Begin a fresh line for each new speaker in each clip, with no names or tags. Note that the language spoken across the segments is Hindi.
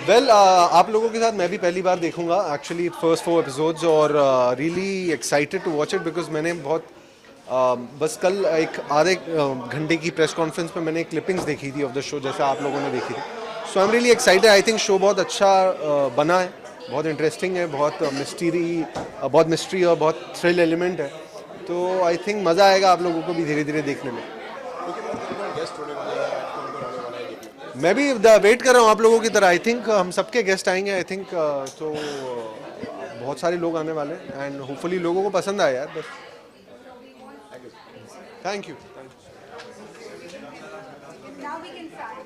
वेल आप लोगों के साथ मैं भी पहली बार देखूंगा एक्चुअली फर्स्ट 4 एपिसोड्स और really excited to watch it because मैंने बहुत बस कल एक आधे घंटे की प्रेस कॉन्फ्रेंस में मैंने क्लिपिंग्स देखी थी ऑफ द शो जैसा आप लोगों ने देखी थी. So I am really excited. I think show बहुत अच्छा बना है, बहुत इंटरेस्टिंग है, बहुत मिस्ट्री और बहुत थ्रिल एलिमेंट है. तो आई थिंक मज़ा आएगा आप लोगों को भी धीरे धीरे देखने में. मैं भी वेट कर रहा हूँ आप लोगों की तरह. आई थिंक हम सबके गेस्ट आएंगे. आई थिंक तो बहुत सारे लोग आने वाले हैं एंड होपफुली लोगों को पसंद आए यार. बस thank you.
Now we can start.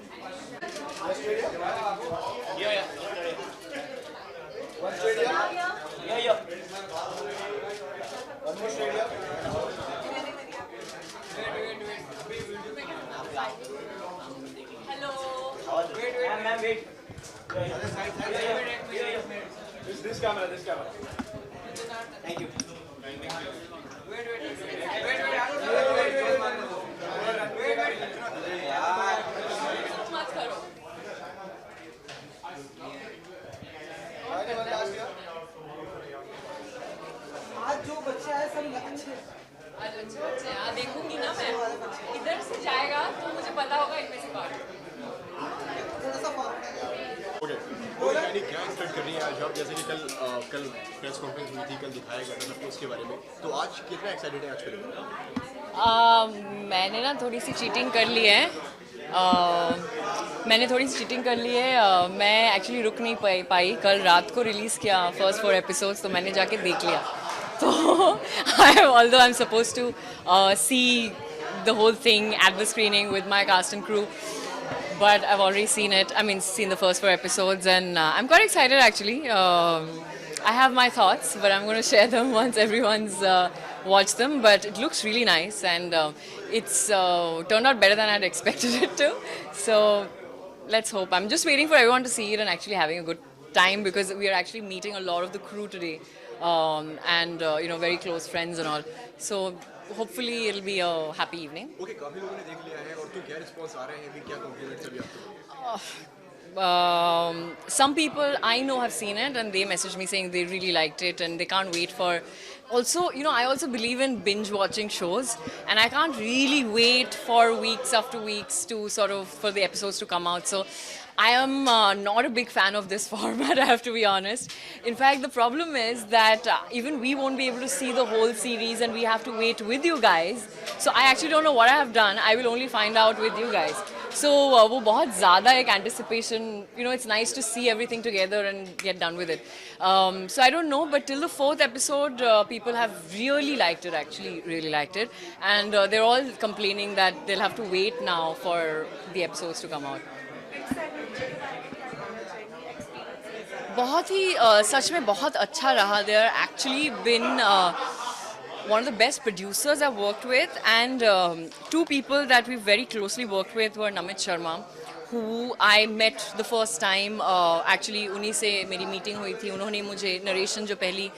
Hello. Wait. This camera. Thank you. मत करो.
आज जो बच्चे आए सब अच्छे
आज अच्छे बच्चे हैं. हाँ, देखूंगी ना मैं. इधर से जाएगा तो मुझे पता होगा इनमें से कौन.
थोड़ा सा फर्क है.
तो यानी क्या एक्सपेक्ट कर रही है आज आप, जैसे कि कल प्रेस कॉन्फ्रेंस हुई थी, कल दिखाया गया था सबको उसके बारे में, तो आज कितना एक्साइटेड है आज के लिए?
मैंने ना थोड़ी सी चीटिंग कर ली है. मैं एक्चुअली रुक नहीं पाई. कल रात को रिलीज़ किया फर्स्ट 4 एपिसोड्स, तो मैंने जाके देख लिया. तो although I'm supposed to see the whole thing at the screening with my cast and crew, but I've already seen it. Seen the first 4 episodes, and I'm quite excited actually. I have my thoughts, but I'm going to share them once everyone's watched them. But it looks really nice, and it's turned out better than I'd expected it to. So let's hope. I'm just waiting for everyone to see it and actually having a good time, because we are actually meeting a lot of the crew today, and very close friends and all. So hopefully it'll be a happy evening.
Okay, काफी लोगों ने देख लिया है, और तो क्या रिस्पॉन्स आ रहे हैं अभी, क्या कॉम्प्लीमेंट्स अभी आपको?
Some people I know have seen it, and they messaged me saying they really liked it and they can't wait for. Also, I also believe in binge watching shows, and I can't really wait for weeks after weeks to for the episodes to come out. So I am not a big fan of this format, I have to be honest. In fact, the problem is that even we won't be able to see the whole series, and we have to wait with you guys. So I actually don't know what I have done. I will only find out with you guys. So वो बहुत ज़्यादा एक anticipation. It's nice to see everything together and get done with it. So I don't know, but till the 4th episode, people have really liked it. Actually, really liked it, and they're all complaining that they'll have to wait now for the episodes to come out. बहुत ही सच में बहुत अच्छा रहा. There actually been one of the best producers I've worked with, and 2 people that we've very closely worked with were Namit Sharma, who I met the first time. Actually उन्हीं से मेरी meeting हुई थी. उन्होंने मुझे narration जो पहली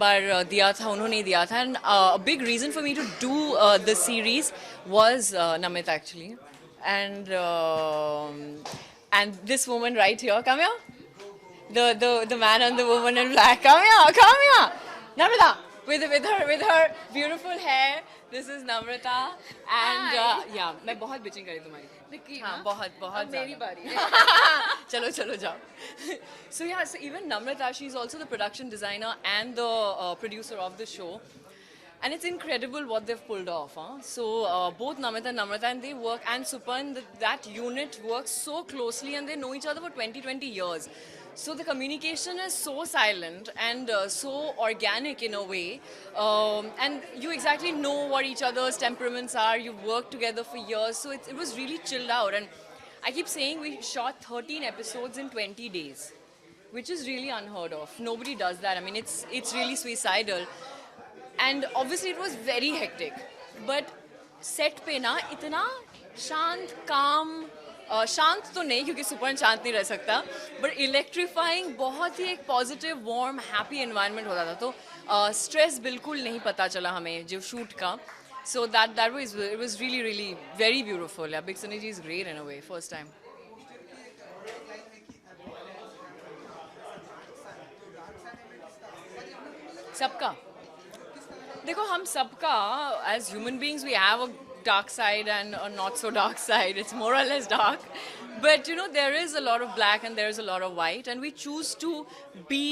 बार दिया था उन्होंने दिया था, and a big reason for me to do the series was Namit actually, and this woman right here, come here, the man and the woman in black, come here, Namrata, with her beautiful hair. This is Namrata, and yeah, मैं बहुत bitching करी तुम्हारी. हाँ, बहुत मेरी बारी. चलो जाओ. So yeah, so even Namrata, she's also the production designer and the producer of the show. And it's incredible what they've pulled off. So both Namit and Namrata, and they work, and Supan, that unit works so closely, and they know each other for 20 years. So the communication is so silent and so organic in a way. And you exactly know what each other's temperaments are. You've worked together for years. So it was really chilled out. And I keep saying we shot 13 episodes in 20 days, which is really unheard of. Nobody does that. It's really suicidal. And obviously it was very hectic, but set पे ना इतना शांत, काम, शांत तो नहीं क्योंकि सुपर्ण शांत नहीं रह सकता, but electrifying, बहुत ही एक positive, warm, happy environment होता था. तो stress बिल्कुल नहीं पता चला हमें जो shoot का. So that was, it was really really very beautiful. Yeah, Big Sunny ji is great in a way, first time. सबका देखो हम सबका as human beings we have a dark side and a not so dark side. It's more or less dark, but you know there is a lot of black and there is a lot of white, and we choose to be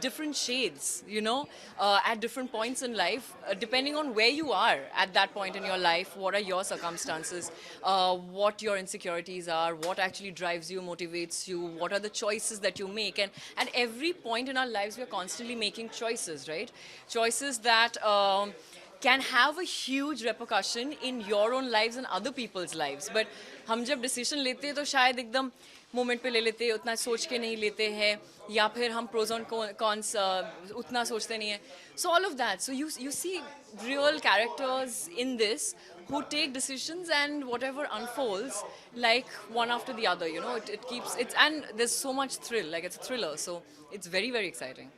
different shades, you know, at different points in life, depending on where you are at that point in your life. What are your circumstances, what your insecurities are, what actually drives you, motivates you, what are the choices that you make. And at every point in our lives we are constantly making choices, right? Choices that can have a huge repercussion in your own lives and other people's lives. But हम जब decision लेते हैं तो शायद एकदम moment पे ले लेते हैं, उतना सोच के नहीं लेते हैं, या फिर हम pros and cons उतना सोचते नहीं हैं. So all of that. So you see real characters in this who take decisions, and whatever unfolds like one after the other. You know, it keeps it's, and there's so much thrill. Like it's a thriller, so it's very very exciting.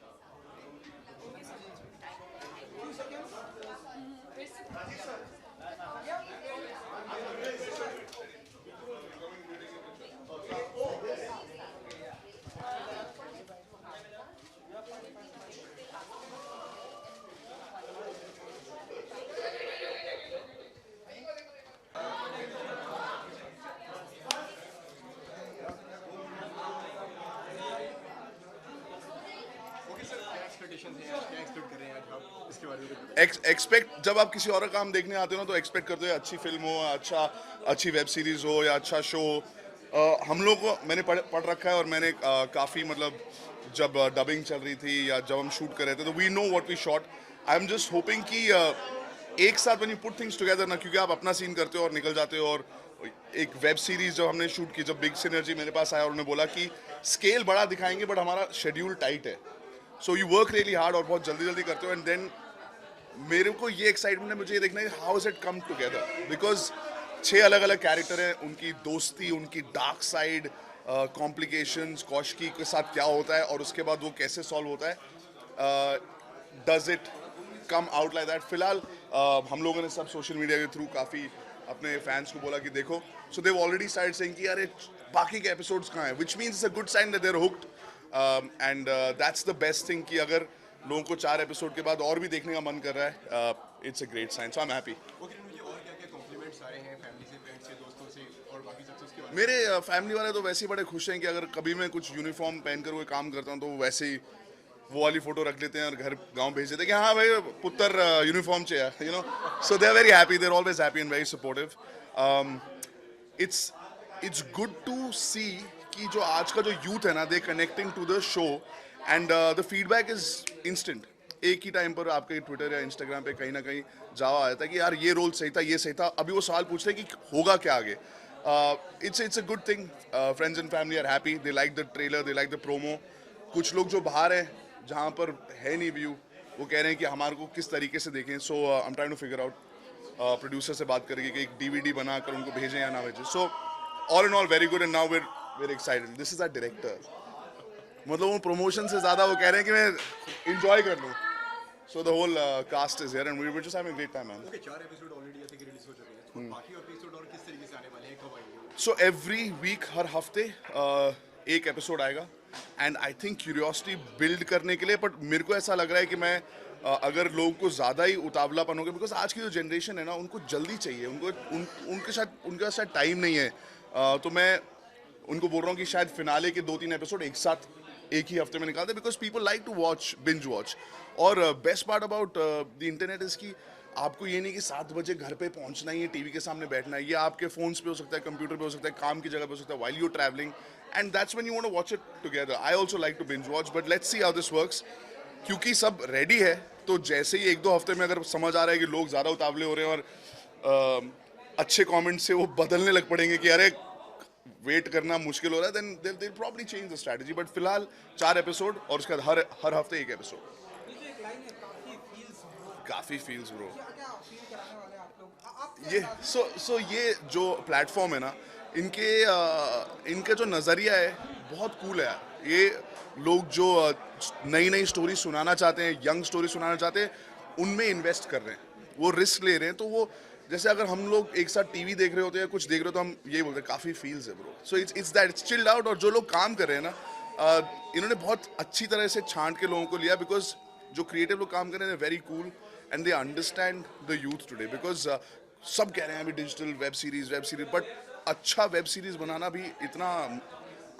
Okay sir, क्या एक्सपेक्टेशंस हैं आज, क्या एक्सपेक्ट कर रहे हैं आज आप, इसके बारे में कुछ बताइए।
एक्सपेक्ट जब आप किसी और का काम देखने आते हो ना तो एक्सपेक्ट करते हो अच्छी फिल्म हो, अच्छी वेब सीरीज हो या अच्छा शो हो। हम लोग को मैंने पढ़ रखा है और मैंने काफ़ी मतलब जब डबिंग चल रही थी या जब हम शूट कर रहे थे तो we know what we shot. I am just hoping कि एक साथ when you put things together ना, क्योंकि आप अपना सीन करते हो और निकल जाते हो, और एक वेब सीरीज जब हमने शूट की, जब बिग सिनर्जी मेरे पास आया और उन्होंने बोला कि स्केल बड़ा दिखाएंगे बट हमारा शेड्यूल टाइट है, so you work really hard और बहुत जल्दी जल्दी करते हो। एंड देन मेरे को ये एक्साइटमेंट है, मुझे ये देखना है how is it come together, because 6 अलग अलग कैरेक्टर हैं, उनकी दोस्ती, उनकी डार्क साइड, कॉम्प्लिकेशंस, कौशिकी के साथ क्या होता है और उसके बाद वो कैसे सॉल्व होता है, does it come out like that. फिलहाल हम लोगों ने सब सोशल मीडिया के थ्रू काफ़ी अपने फैंस को बोला कि देखो, so Dev already started saying कि अरे बाकी के एपिसोड्स कहाँ हैं, which means it's a good sign that they are hooked, and that's the best thing कि अगर लोगों को 4 एपिसोड के बाद और भी देखने का मन कर रहा है, it's a great sign, so I am happy.
Okay, मुझे और क्या क्या कॉम्प्लीमेंट्स आए हैं फैमिली से, फ्रेंड्स से, दोस्तों से और बाकी सबसे, उसके बारे में?
मेरे फैमिली वाले तो वैसे ही बड़े खुश हैं कि अगर कभी मैं कुछ यूनिफॉर्म पहनकर कोई काम करता हूँ तो वो वैसे ही वो वाली फोटो रख लेते हैं और घर गांव भेज देते हैं कि हाँ भाई पुत्र यूनिफॉर्म चाहिए, you know, so they are very happy, they are always happy and very supportive. It's good to see कि जो आज का जो यूथ है ना, they connecting to the show and the feedback is instant. एक ही टाइम पर आपके ट्विटर या इंस्टाग्राम पे कहीं ना कहीं जावा आया था कि यार ये रोल सही था, ये सही था, अभी वो सवाल पूछ रहे हैं कि होगा क्या आगे। It's a good thing, friends and family are happy, they like the trailer, they like the promo. कुछ लोग जो बाहर हैं जहाँ पर है नहीं व्यू, वो कह रहे हैं कि हमारे को किस तरीके से देखें, so I am trying to figure out, producer से बात करके कि एक DVD बनाकर उनको भेजें या ना भेजें। So all in all very good and now we're excited, this is our director, मतलब वो प्रमोशन से ज़्यादा वो कह रहे हैं कि मैं इंजॉय कर लूँ। So the whole cast is here and we were just having a great time, man.
Okay, 4 episode already ऐसे कि रिलीज हो चुके हैं, तो बाकी एपिसोड और किस तरीके से आने वाले हैं, कब आएंगे?
So every week, हर हफ्ते एक एपिसोड आएगा and I think curiosity build करने के लिए, बट मेरे को ऐसा लग रहा है कि मैं अगर लोगों को ज़्यादा ही उतावलापन हो गया, बिकॉज आज की जो जनरेशन है ना उनको जल्दी चाहिए, उनके साथ टाइम नहीं है, तो मैं उनको बोल रहा हूँ कि शायद फिनाले के 2-3 एपिसोड एक साथ एक ही हफ्ते में निकाल दे, because people like to watch, binge watch. और best part about the internet is कि आपको ये नहीं कि 7 बजे घर पे पहुंचना ही है, टीवी के सामने बैठना है, ये आपके फोन्स पे हो सकता है, कंप्यूटर पे हो सकता है, काम की जगह पे हो सकता है, while you're traveling, and that's when you want to watch it together. I also like to binge watch, but let's see how this works. क्योंकि सब रेडी है, तो जैसे ही 1-2 हफ्ते में अगर समझ आ रहा है कि लोग ज़्यादा उतावले हो रहे हैं और अच्छे कमेंट से वो बदलने लग पड़ेंगे कि अरे वेट करना मुश्किल हो रहा है, then they'll probably change the strategy. But फिलहाल 4 एपिसोड और उसके बाद हर हफ्ते एक एपिसोड।
नीचे एक लाइन है, काफी फील्स
काफ़ी फील्स
ब्रो,
ब्रो।
क्या फील कराने वाले हैं आप लोग? आप क्या
ये
चाहते
सो ये जो प्लेटफॉर्म है ना, इनका जो नज़रिया है बहुत कूल है यार। ये लोग जो नई नई स्टोरी सुनाना चाहते हैं, यंग स्टोरी सुनाना चाहते हैं, उनमें इन्वेस्ट कर रहे हैं। वो रिस्क ले रहे हैं, तो वो जैसे अगर हम लोग एक साथ टीवी देख रहे होते हैं या कुछ देख रहे हो तो हम यही बोलते हैं काफ़ी फील्स है bro. So it's that it's chilled out. और जो लोग काम कर रहे हैं ना, इन्होंने बहुत अच्छी तरह से छांट के लोगों को लिया, बिकॉज जो क्रिएटिव लोग काम कर रहे हैं very cool and they understand the youth today. Because सब कह रहे हैं अभी डिजिटल वेब सीरीज, बट अच्छा वेब सीरीज बनाना भी इतना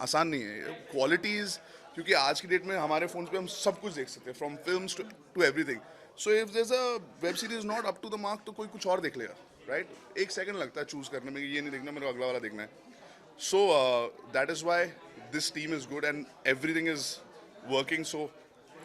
आसान नहीं है. क्वालिटीज़, क्योंकि आज की डेट में हमारे फ़ोन पे हम सब कुछ देख सकते हैं, from films to everything. So if there is a web series not up to the mark, तो कोई कुछ और देख लेगा, राइट? एक सेकंड लगता है चूज करने में, ये नहीं देखना, मेरे को अगला वाला देखना है. So that is why this team is good and everything is working. So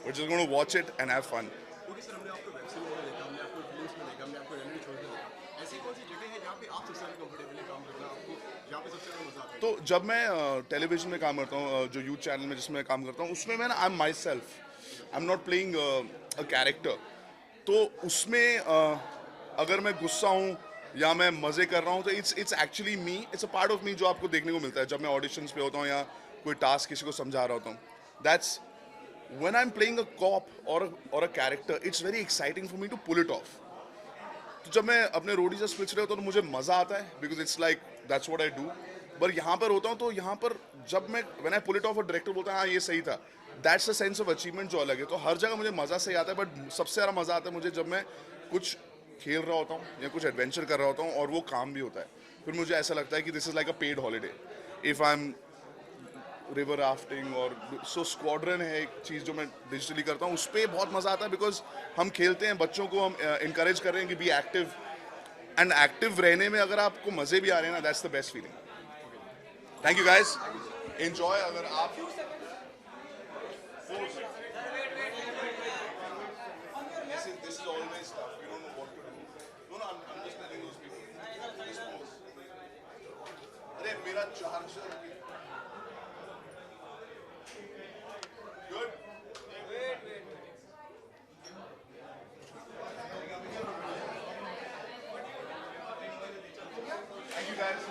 we just gonna watch it and have fun.
क्योंकि सर हमने आपको वेब सीरीज में देखा, हमने आपको फिल्म्स में देखा, हमने आपको रियलिटी शोज में देखा. ऐसी कौन सी जगह है जहाँ पे आप सबसे ज़्यादा कंफर्टेबल है काम करना, आपको जहाँ पे सबसे ज़्यादा मजा आता है?
तो जब मैं टेलीविजन में काम करता हूँ, जो यूथ चैनल में जिसमें काम करता हूँ, उसमें मैं ना I am my self, I am not playing a character. तो उसमें अगर मैं गुस्सा हूँ या मैं मज़े कर रहा हूँ, तो it's actually me, it's a part of me जो आपको देखने को मिलता है जब मैं ऑडिशंस पे होता हूँ या कोई टास्क किसी को समझा रहा होता हूँ. That's when I'm playing a cop or a character, it's very exciting for me to pull it off. तो जब मैं अपने रोडी से स्विच रहे होता हूँ तो मुझे मज़ा आता है, because it's like that's what I do. पर यहाँ पर होता हूँ तो यहाँ पर जब मैं when I pull it off और डायरेक्टर बोलता है हाँ ये सही था, that's a sense of achievement जो अलग है. तो हर जगह मुझे मज़ा सही आता है, बट सबसे ज़्यादा मज़ा आता है मुझे जब मैं कुछ खेल रहा होता हूँ या कुछ एडवेंचर कर रहा होता हूँ और वो काम भी होता है. फिर मुझे ऐसा लगता है कि this is like a paid holiday. If I am river rafting और सो स्क्वाड्रन है एक चीज़ जो मैं डिजिटली करता हूँ, उस पर बहुत मज़ा आता है, बिकॉज हम खेलते हैं, बच्चों को हम इनकरेज कर रहे हैं कि बी एक्टिव. एंड एक्टिव रहने में अगर आपको मज़े भी आ रहे हैं ना, that's the best feeling. Thank you guys, enjoy. अगर आप this is always tough. You don't know what to do. No, I'm just telling those people. This pose. अरे मेरा charger. Good. Thank you guys.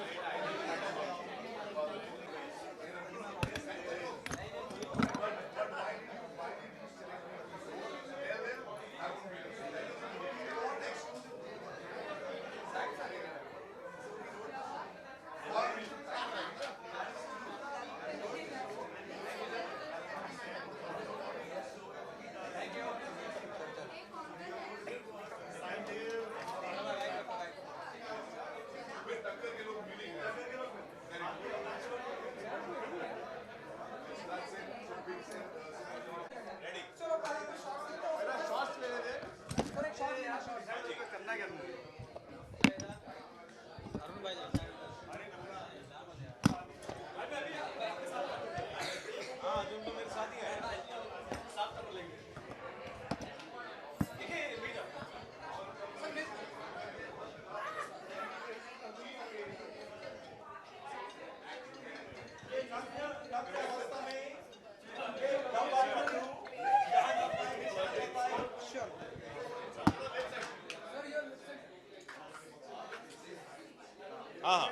हाँ हाँ,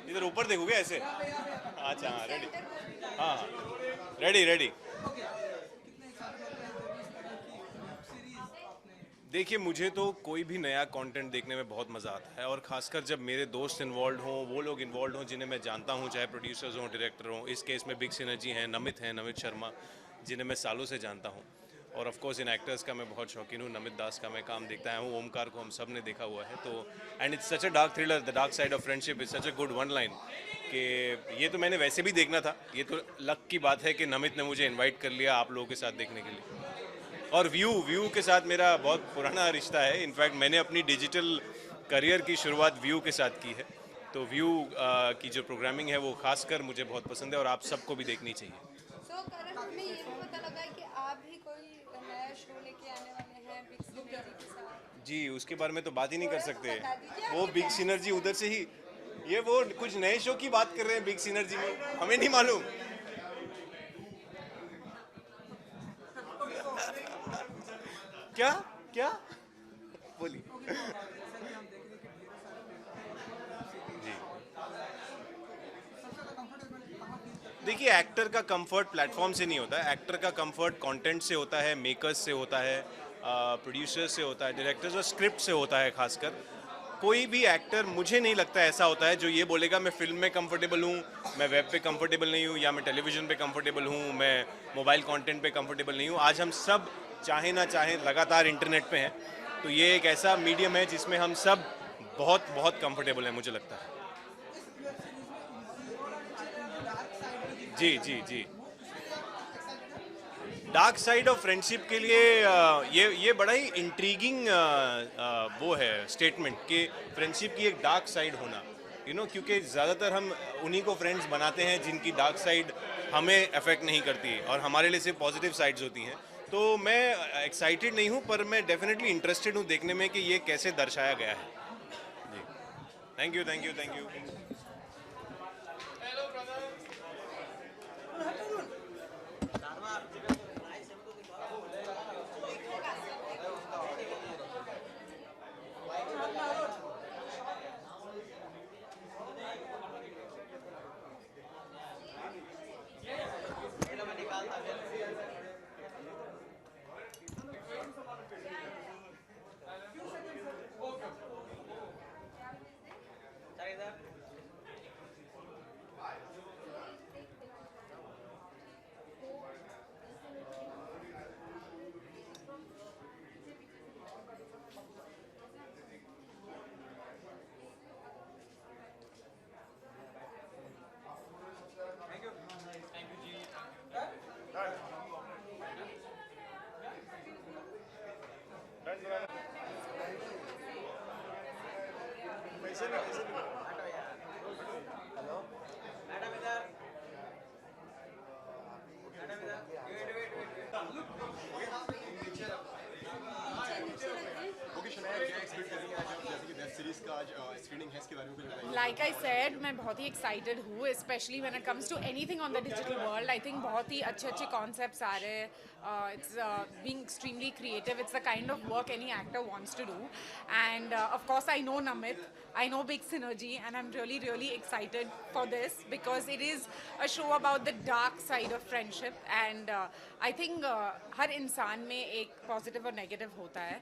इधर ऊपर देखोगे ऐसे. अच्छा हाँ, रेडी. हाँ हाँ, रेडी रेडी. देखिए, मुझे तो कोई भी नया कंटेंट देखने में बहुत मज़ा आता है, और ख़ासकर जब मेरे दोस्त इन्वॉल्व हों, वो लोग इन्वॉल्व हों जिन्हें मैं जानता हूँ, चाहे प्रोड्यूसर्स हों, डायरेक्टर हों. इस केस में बिग सिनर्जी हैं, नमित शर्मा, जिन्हें मैं सालों से जानता हूँ. और ऑफ कोर्स इन एक्टर्स का मैं बहुत शौकीन हूँ. नमित दास का मैं काम देखता आया हूँ, ओमकार को हम सब ने देखा हुआ है. तो and it's such a dark thriller, the dark side of friendship is such a good one line, कि ये तो मैंने वैसे भी देखना था. ये तो लक की बात है कि नमित ने मुझे इन्वाइट कर लिया आप लोगों के साथ देखने के लिए. और व्यू के साथ मेरा बहुत पुराना रिश्ता है. इनफैक्ट मैंने अपनी डिजिटल करियर की शुरुआत व्यू के साथ की है. तो व्यू की जो प्रोग्रामिंग है वो खासकर मुझे बहुत पसंद है और आप सबको भी देखनी चाहिए.
सो करण, हमें ये भी पता लगा है कि आप भी कोई नया शो लेके आने वाले हैं बिग सिनर्जी के साथ.
जी, उसके बारे में तो बात ही नहीं कर सकते.
बता दीजिए
वो
आपके
बिग सिनर्जी उधर से ही, ये वो कुछ नए शो की बात कर रहे हैं बिग सिनर्जी में, हमें नहीं मालूम. क्या क्या बोली. जी, देखिए, एक्टर का कंफर्ट प्लेटफॉर्म से नहीं होता है. एक्टर का कंफर्ट कंटेंट से होता है, मेकर्स से होता है, प्रोड्यूसर से होता है, डायरेक्टर्स और स्क्रिप्ट से होता है खासकर। कोई भी एक्टर मुझे नहीं लगता ऐसा होता है जो ये बोलेगा मैं फिल्म में कंफर्टेबल हूँ, मैं वेब पे कंफर्टेबल नहीं हूँ, या मैं टेलीविज़न पे कंफर्टेबल हूँ, मैं मोबाइल कंटेंट पे कंफर्टेबल नहीं हूँ। आज हम सब चाहे ना चाहें लगातार इंटरनेट पे हैं, तो ये एक ऐसा मीडियम है जिसमें हम सब बहुत बहुत कंफर्टेबल हैं, मुझे लगता है। जी जी जी। डार्क साइड ऑफ फ्रेंडशिप के लिए ये बड़ा ही इंट्रीगिंग वो है स्टेटमेंट कि फ्रेंडशिप की एक डार्क साइड होना, क्योंकि ज़्यादातर हम उन्हीं को फ्रेंड्स बनाते हैं जिनकी डार्क साइड हमें अफेक्ट नहीं करती और हमारे लिए सिर्फ पॉजिटिव साइड्स होती हैं। तो मैं एक्साइटेड नहीं हूँ, पर मैं डेफिनेटली इंटरेस्टेड हूँ देखने में कि ये कैसे दर्शाया गया है। जी, thank you thank you thank you.
Like I said, मैं बहुत ही excited हूँ, especially when it comes to anything on the digital world. I think बहुत ही अच्छे concepts आ रहे हैं. It's being extremely creative. It's the kind of work any actor wants to do. And of course, I know Namit. I know Big Synergy, and I'm really, really excited for this because it is a show about the dark side of friendship. And I think हर इंसान में एक positive और negative होता है.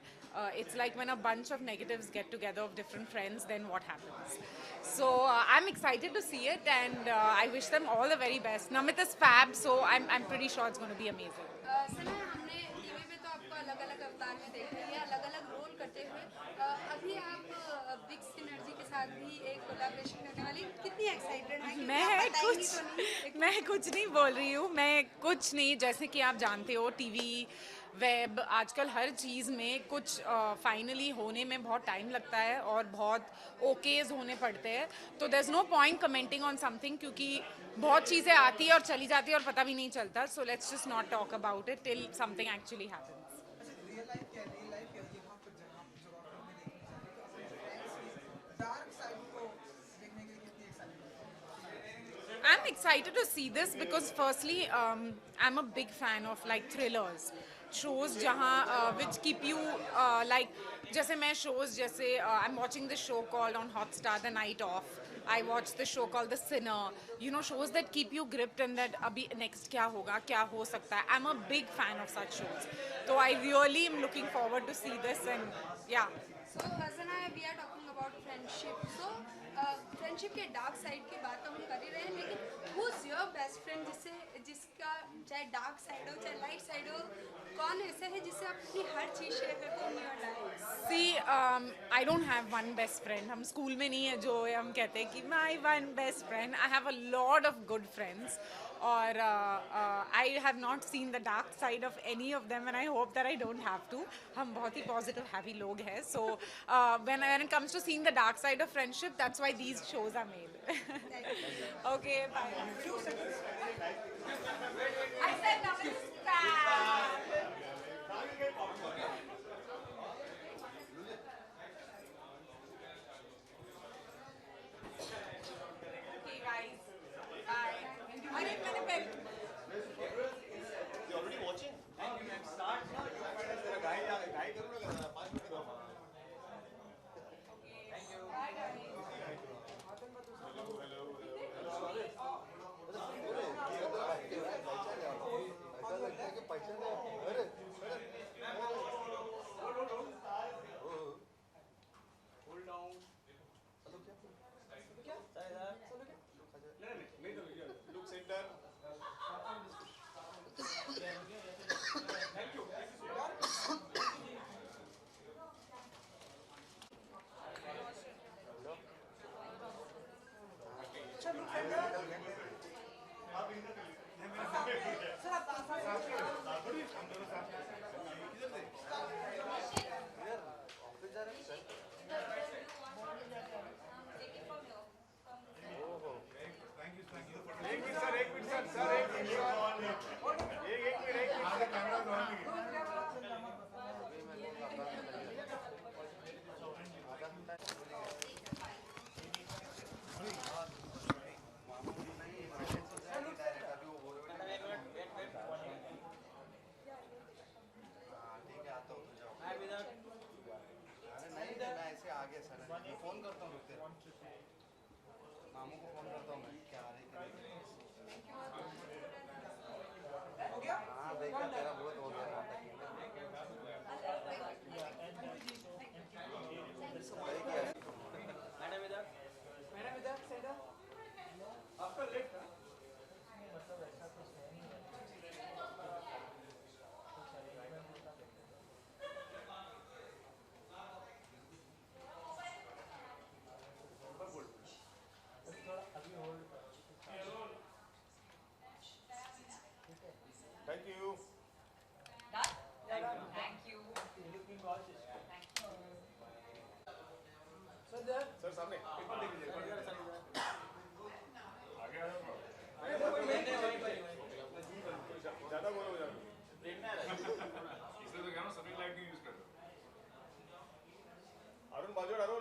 It's like when a bunch of negatives get together of different friends, then what happens? So I'm excited to see it, and I wish them all the very best. Namit is fab, so I'm pretty sure it's going to be amazing.
सना, हमने टीवी पे तो आपको अलग-अलग अवतार में देखा है, अलग-अलग रोल करते हुए। अभी आप बिग सिनर्जी के साथ भी एक कोलैबोरेशन करने वाली, कितनी एक्साइटेड हैं?
मैं कुछ नहीं बोल रही हूँ, मैं कुछ नहीं, जैसे कि आप जानते हो टीवी वेब आजकल हर चीज़ में कुछ फाइनली होने में बहुत टाइम लगता है और बहुत ओकेज होने पड़ते हैं, तो there is no point commenting on something क्योंकि बहुत चीज़ें आती है और चली जाती है और पता भी नहीं चलता. So let's just not talk about it till something actually happens. I'm excited to see this because firstly, I'm a big fan of like thrillers, shows जहाँ which keep you like जैसे मैं shows जैसे I'm watching this show called on Hotstar, The Night Off. I watched the show called The Sinner. You know, shows that keep you gripped and that अभी next क्या होगा, क्या हो सकता है. I'm a big fan of such shows. So I really am looking forward to see this and yeah.
So Sana, we are talking about friendship. So friendship के डार्क साइड की बात तो हम कर ही रहे हैं, लेकिन who's your best friend जिसका चाहे डार्क साइड हो चाहे लाइट साइड हो, कौन ऐसा है जिससे आप अपनी हर चीज़ शेयर करते हो in your life?
See, I don't have one best friend. हम स्कूल में नहीं है जो हम कहते हैं कि my one best friend. I have a lot of good friends. और I have not seen the dark side of any of them and I hope that I don't have to. हम बहुत ही positive, happy लोग हैं. So when it comes to seeing the dark side of friendship, that's why these shows are made. Okay, bye. I said namaskar. Okay, guys. Bye. अरे मैंने पहले
पैसे
Look center. Thank you. Sir सामने एक बार देख लीजिए ज्यादा बोलो हो जाएगा इसलिए तो क्या ना सफेद लाइट नहीं यूज करते अरुण बाजू अरुण